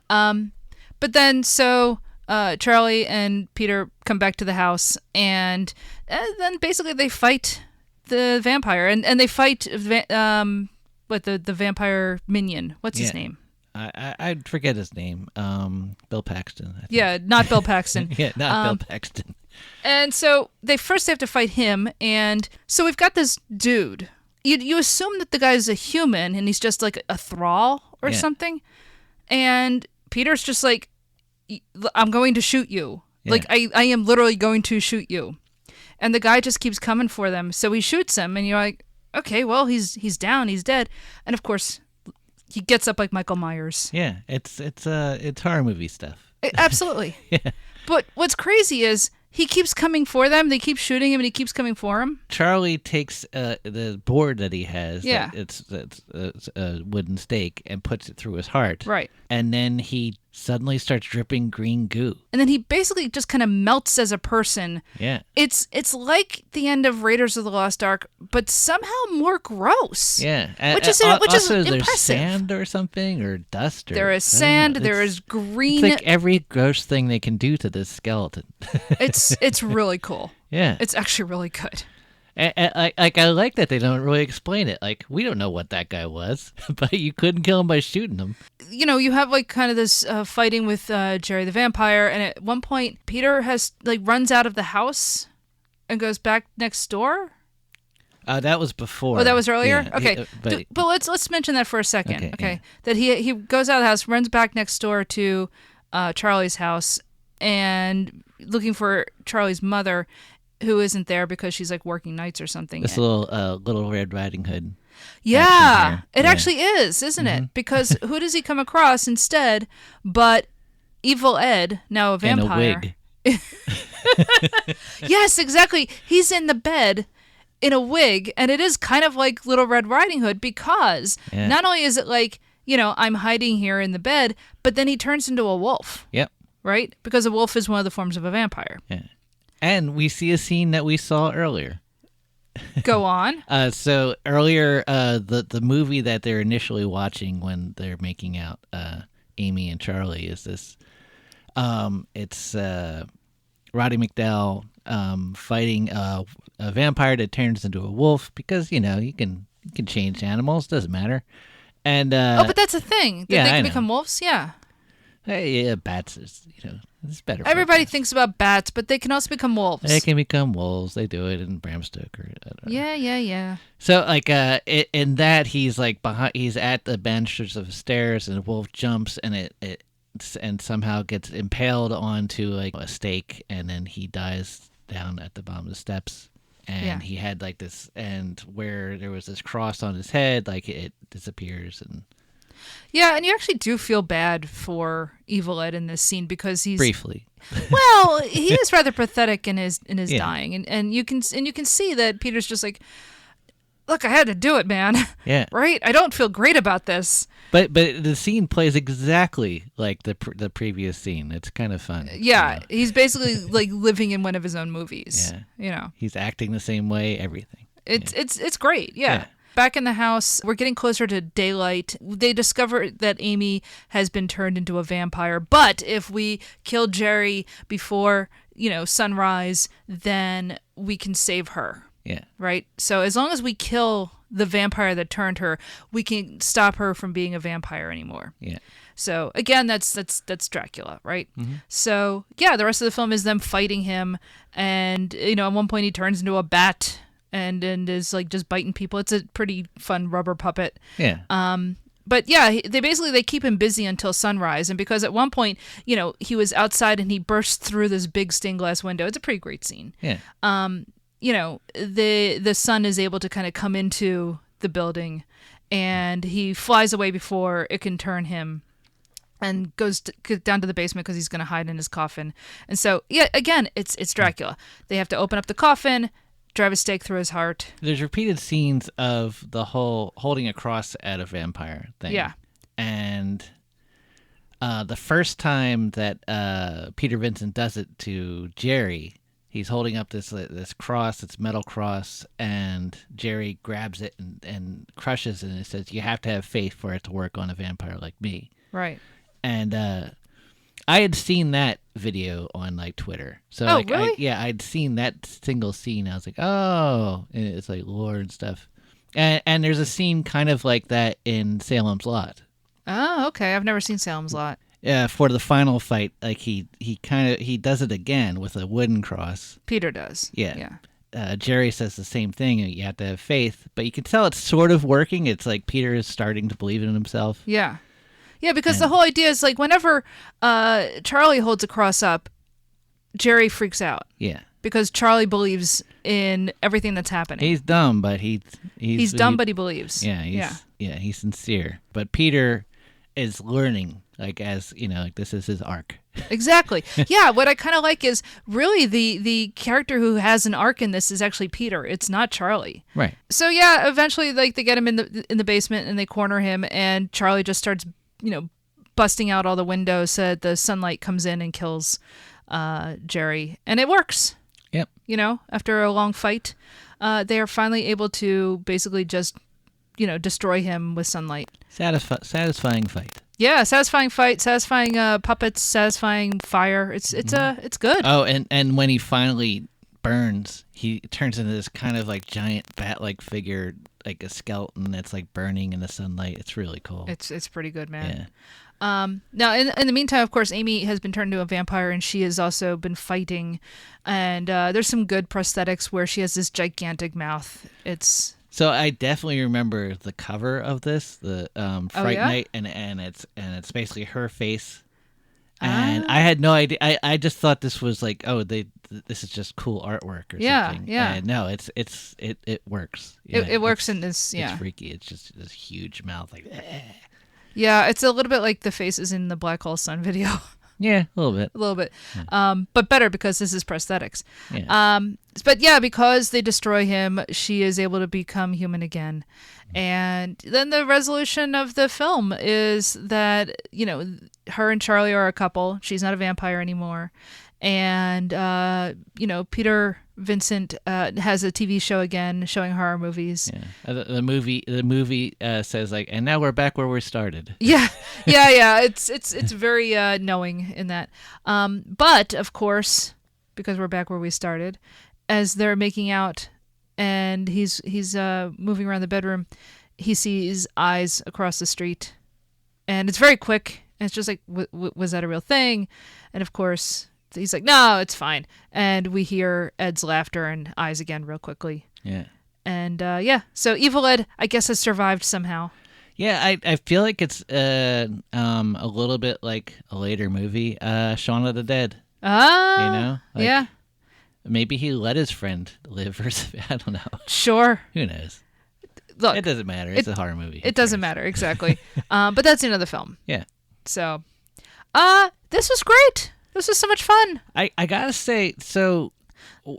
But then Charlie and Peter come back to the house, and then basically they fight the vampire, and they fight the vampire minion. What's his name? I forget his name. Bill Paxton. I think. Yeah, not Bill Paxton. Yeah, not Bill Paxton. And so they have to fight him, and so we've got this dude. You assume that the guy's a human, and he's just like a thrall or something, and Peter's just like, I'm going to shoot you. Yeah. Like, I am literally going to shoot you. And the guy just keeps coming for them, so he shoots him, and you're like, okay, well, he's down, he's dead. And of course, he gets up like Michael Myers. Yeah, it's horror movie stuff. Absolutely. Yeah. But what's crazy is he keeps coming for them. They keep shooting him, and he keeps coming for him. Charlie takes the board that he has. Yeah. It's a wooden stake, and puts it through his heart. Right. And then he suddenly starts dripping green goo. And then he basically just kind of melts as a person. Yeah. It's like the end of Raiders of the Lost Ark, but somehow more gross. Yeah. Which is there's impressive. sand or something, or dust. There is sand. There is green. It's like every gross thing they can do to this skeleton. It's really cool. Yeah. It's actually really good. I like that they don't really explain it. Like, we don't know what that guy was, but you couldn't kill him by shooting him. You know, you have like kind of this fighting with Jerry the vampire, and at one point Peter runs out of the house and goes back next door. That was before. Oh, that was earlier. Yeah, okay, but let's mention that for a second. Okay. That he goes out of the house, runs back next door to Charlie's house, and looking for Charlie's mother, who isn't there because she's like working nights or something. This little Red Riding Hood. Yeah, it actually is, isn't it? Because who does he come across instead but Evil Ed, now a vampire? In a wig. Yes, exactly. He's in the bed in a wig, and it is kind of like Little Red Riding Hood, because not only is it like, I'm hiding here in the bed, but then he turns into a wolf. Yep. Right? Because a wolf is one of the forms of a vampire. Yeah. And we see a scene that we saw earlier. Go on. So earlier, the movie that they're initially watching when they're making out, Amy and Charlie, is this. It's Roddy McDowell fighting a vampire that turns into a wolf, because you can change animals, doesn't matter. And but that's a thing. That they can become wolves. Yeah. Hey, yeah, bats is it's better. Everybody thinks about bats, but they can also become wolves. They can become wolves. They do it in Bram Stoker. Yeah. So like in that, he's like he's at the banisters of the stairs, and the wolf jumps, and and somehow gets impaled onto like a stake, and then he dies down at the bottom of the steps. And he had like this, and where there was this cross on his head, like it disappears. And yeah, and you actually do feel bad for Evil Ed in this scene, because he's briefly. Well, he is rather pathetic in his dying, and you can see that Peter's just like, look, I had to do it, man. Yeah. Right? I don't feel great about this. But the scene plays exactly like the previous scene. It's kind of fun. Yeah, he's basically like living in one of his own movies. Yeah. He's acting the same way, everything. It's great. Yeah. Back in the house, we're getting closer to daylight. They discover that Amy has been turned into a vampire, but if we kill Jerry before, sunrise, then we can save her. Yeah. Right? So as long as we kill the vampire that turned her, we can stop her from being a vampire anymore. Yeah. So again, that's Dracula, right? Mm-hmm. So yeah, the rest of the film is them fighting him, and at one point he turns into a bat and is like just biting people. It's a pretty fun rubber puppet. Yeah. But yeah, they keep him busy until sunrise, and because at one point, he was outside and he burst through this big stained glass window. It's a pretty great scene. Yeah. The sun is able to kind of come into the building, and he flies away before it can turn him, and goes down to the basement because he's going to hide in his coffin. And so, yeah, again, it's Dracula. They have to open up the coffin, drive a stake through his heart. There's repeated scenes of the whole holding a cross at a vampire thing. Yeah. And the first time that Peter Vincent does it to Jerry, He's holding up this cross, this metal cross, and Jerry grabs it and crushes it, and it says, "You have to have faith for it to work on a vampire like me." Right. And I had seen that video on like Twitter. So really? I'd seen that single scene. I was like, oh, and it's like lore and stuff. And there's a scene kind of like that in Salem's Lot. Oh, okay. I've never seen Salem's Lot. Yeah, for the final fight, like he does it again with a wooden cross. Peter does. Yeah. Jerry says the same thing. You have to have faith, but you can tell it's sort of working. It's like Peter is starting to believe in himself. Yeah. Yeah, because the whole idea is like whenever Charlie holds a cross up, Jerry freaks out. Yeah. Because Charlie believes in everything that's happening. He's dumb, but he's dumb, but he believes. Yeah, he's sincere. But Peter is learning, like, as you know, like this is his arc. Exactly. Yeah, what I kind of like is really the character who has an arc in this is actually Peter. It's not Charlie. Right. So yeah, eventually like they get him in the basement and they corner him, and Charlie just starts, busting out all the windows so that the sunlight comes in and kills Jerry, and it works. Yep. After a long fight, they are finally able to basically just, destroy him with sunlight. Satisfying fight. Yeah, satisfying fight, satisfying puppets, satisfying fire. It's good. Oh, and when he finally burns, he turns into this kind of like giant bat-like figure, like a skeleton that's like burning in the sunlight. It's really cool. It's pretty good, man. Yeah. Now, in the meantime, of course, Amy has been turned into a vampire, and she has also been fighting. And there's some good prosthetics where she has this gigantic mouth. So I definitely remember the cover of this, the Fright Night, and it's basically her face. And I had no idea. I just thought this was like, this is just cool artwork or something. Yeah. And no, it works. It works in this. Yeah, it's freaky. It's just this huge mouth, like. Yeah, it's a little bit like the faces in the Black Hole Sun video. Yeah, a little bit. A little bit. Yeah. But better because this is prosthetics. Yeah. But yeah, because they destroy him, she is able to become human again. And then the resolution of the film is that, her and Charlie are a couple. She's not a vampire anymore. And, Peter Vincent has a TV show again showing horror movies. Yeah. The movie says like, and now we're back where we started. Yeah. It's very knowing in that. But of course, because we're back where we started, as they're making out and he's moving around the bedroom, he sees eyes across the street, and it's very quick. And it's just like, was that a real thing? And of course, he's like, no, it's fine. And we hear Ed's laughter and eyes again real quickly. Yeah. And so Evil Ed, I guess, has survived somehow. Yeah, I feel like it's a little bit like a later movie, Shaun of the Dead. Ah, Like, yeah. Maybe he let his friend live, or something. I don't know. Sure. Who knows? Look, it doesn't matter. It's a horror movie. It doesn't matter, exactly. But that's the end of the film. Yeah. So, this was great. This was so much fun. I gotta say, so,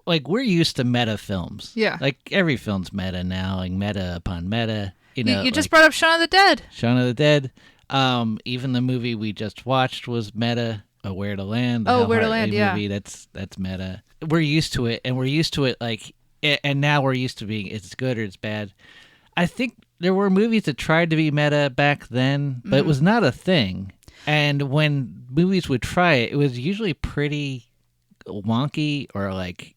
like, we're used to meta films. Yeah. Like, every film's meta now, like, meta upon meta. You just brought up Shaun of the Dead. Shaun of the Dead. Even the movie we just watched was meta. Where to Land. Where to Land, yeah. Movie, that's meta. We're used to it, and we're used to it, like, and now we're used to being, it's good or it's bad. I think there were movies that tried to be meta back then, but it was not a thing. And when movies would try it, it was usually pretty wonky or like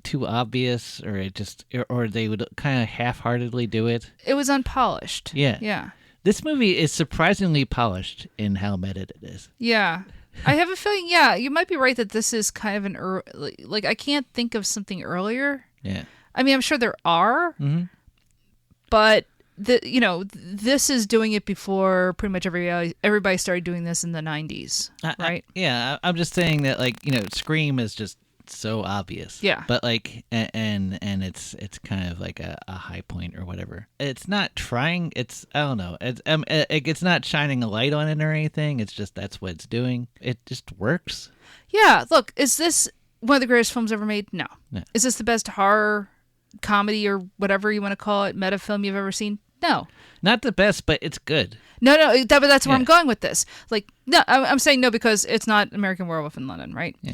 too obvious, or they would kind of half-heartedly do it. It was unpolished. Yeah. Yeah. This movie is surprisingly polished in how meta it is. Yeah. I have a feeling, you might be right that this is kind of an like, I can't think of something earlier. Yeah. I mean, I'm sure there are, but this is doing it before pretty much everybody started doing this in the 90s, right? I'm just saying that, like, Scream is just so obvious. Yeah. But like, and it's kind of like a high point or whatever. It's not trying. It's, I don't know. It's not shining a light on it or anything. It's just that's what it's doing. It just works. Yeah. Look, is this one of the greatest films ever made? No. Is this the best horror comedy or whatever you want to call it, meta film you've ever seen? No. Not the best, but it's good. No, but that's where I'm going with this. Like, no, I'm saying no because it's not American Werewolf in London, right? Yeah.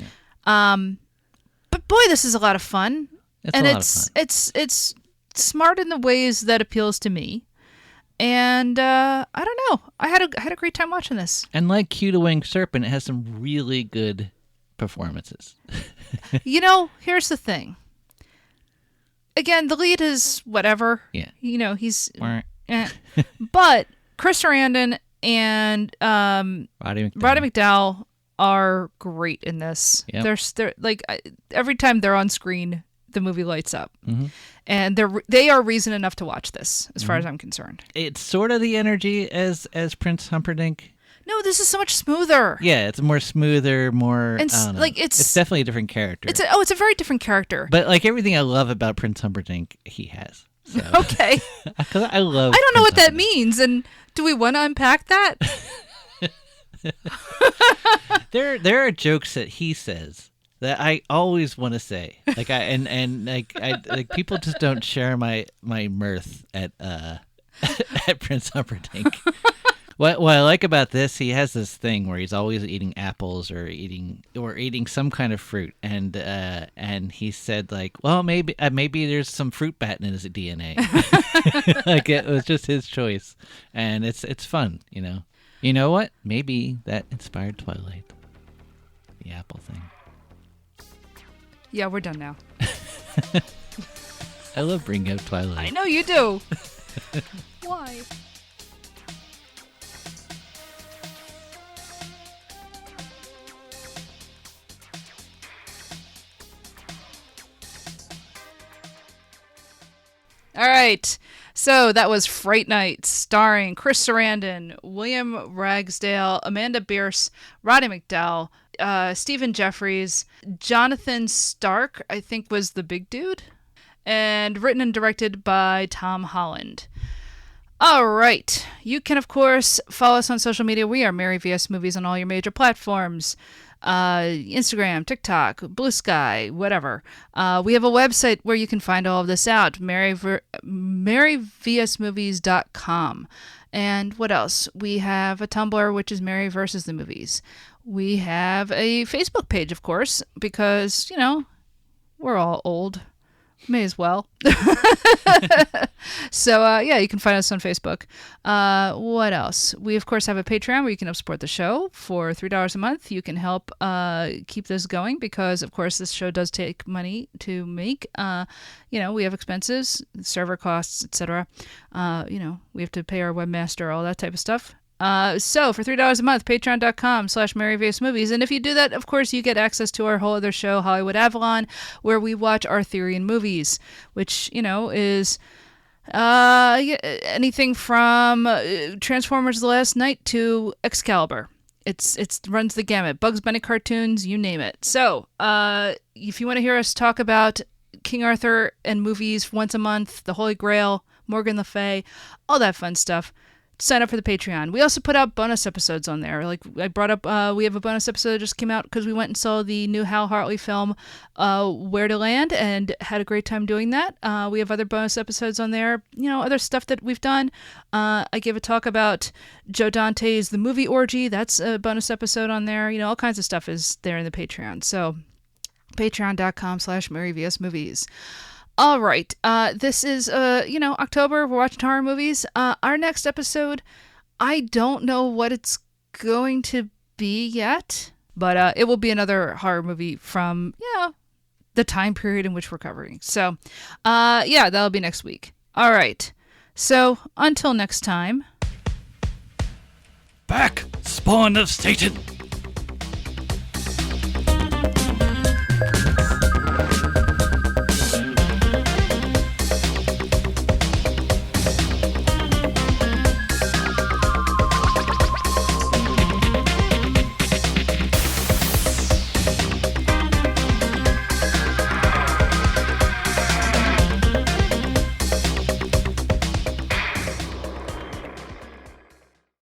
But boy, this is a lot of fun. It's And a lot of fun. it's smart in the ways that appeals to me. And I don't know. I had a great time watching this. And like Cue the Winged Serpent, it has some really good performances. Here's the thing. Again, the lead is whatever. Yeah. He's... But Chris Sarandon and Roddy McDowell are great in this. Yep. They're like every time they're on screen, the movie lights up, Mm-hmm. and they are reason enough to watch this, as far as I'm concerned. It's sort of the energy as Prince Humperdinck. No, this is so much smoother. Yeah, it's more smoother, more. And I don't know. like it's definitely a different character. It's a very different character. But like everything I love about Prince Humperdinck, he has. So. Okay. Because I love. I don't know Prince what that Humperdinck. means, and do we want to unpack that? There are jokes that he says that I always want to say. Like like people just don't share my mirth at at Prince Humperdinck. What I like about this, he has this thing where he's always eating apples or eating some kind of fruit, and he said like, well, maybe there's some fruit bat in his DNA. Like it was just his choice, and it's fun, You know what? Maybe that inspired Twilight, the apple thing. Yeah, we're done now. I love bringing up Twilight. I know you do. Why? All right. So that was Fright Night, starring Chris Sarandon, William Ragsdale, Amanda Bearse, Roddy McDowell, Stephen Geoffreys, Jonathan Stark, I think was the big dude, and written and directed by Tom Holland. All right. You can, of course, follow us on social media. We are Mary vs. Movies on all your major platforms. Instagram, TikTok, Blue Sky, whatever. We have a website where you can find all of this out, maryvsmovies.com. And what else? We have a Tumblr, which is Mary versus the Movies. We have a Facebook page, of course, because, we're all old. May as well. So, you can find us on Facebook. What else? We, of course, have a Patreon where you can help support the show for $3 a month. You can help keep this going because, of course, this show does take money to make. We have expenses, server costs, etc. We have to pay our webmaster, all that type of stuff. So for $3 a month, patreon.com/MaryVSMovies. And if you do that, of course, you get access to our whole other show, Hollywood Avalon, where we watch Arthurian movies, which, is anything from Transformers The Last Knight to Excalibur. It runs the gamut. Bugs Bunny cartoons, you name it. So if you want to hear us talk about King Arthur and movies once a month, The Holy Grail, Morgan Le Fay, all that fun stuff, sign up for the Patreon. We also put out bonus episodes on there. Like I brought up, we have a bonus episode that just came out because we went and saw the new Hal Hartley film, Where to Land, and had a great time doing that. We have other bonus episodes on there, other stuff that we've done. I gave a talk about Joe Dante's The Movie Orgy. That's a bonus episode on there. All kinds of stuff is there in the Patreon. So patreon.com/MaryVSMovies. All right. This is, October. We're watching horror movies. Our next episode, I don't know what it's going to be yet, but it will be another horror movie from, the time period in which we're covering. So, that'll be next week. All right. So, until next time. Back, spawn of Satan!